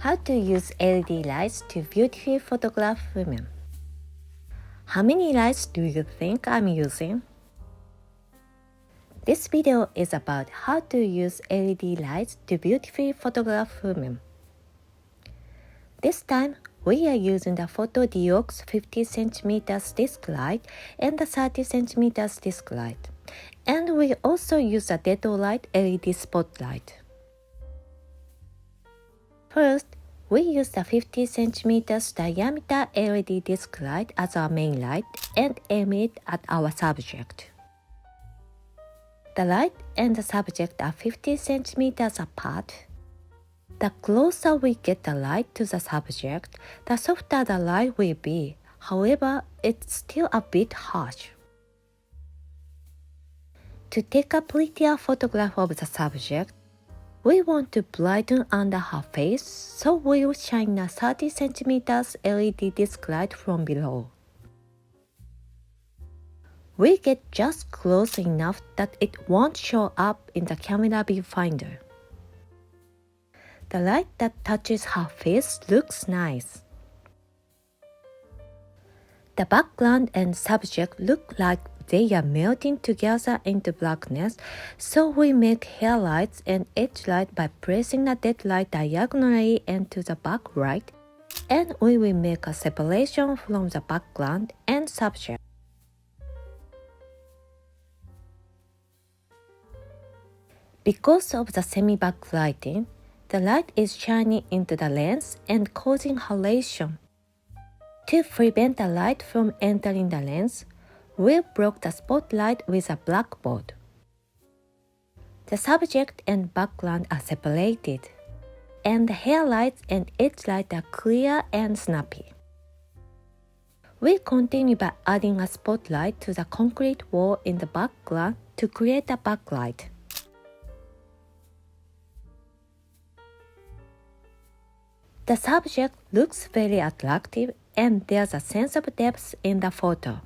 How to use LED lights to beautifully photograph women. How many lights do you think I'm using? This video is about how to use LED lights to beautifully photograph women. This time, we are using the PhotoDiox 50cm disc light and the 30cm disc light. And we also use a Dead Light LED spotlight. First, we use the 50cm diameter LED disc light as our main light and aim it at our subject. The light and the subject are 50 cm apart. The closer we get the light to the subject, the softer the light will be. However, it's still a bit harsh. To take a prettier photograph of the subject, we want to brighten under her face, so we'll shine a 30 cm LED disc light from below. We get just close enough that it won't show up in the camera viewfinder. The light that touches her face looks nice. The background and subject look like they are melting together into blackness, so we make hair lights and edge light by pressing the dead light diagonally into the backlight, and we will make a separation from the background and subject. Because of the semi-backlighting, the light is shining into the lens and causing halation. To prevent the light from entering the lens, we block the spotlight with a blackboard. The subject and background are separated, and the hair lights and edge light are clear and snappy. We continue by adding a spotlight to the concrete wall in the background to create a backlight. The subject looks very attractive and there's a sense of depth in the photo.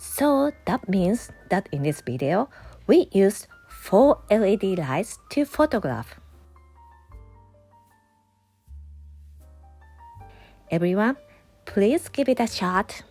So that means that in this video, we used 4 LED lights to photograph. Everyone, please give it a shot.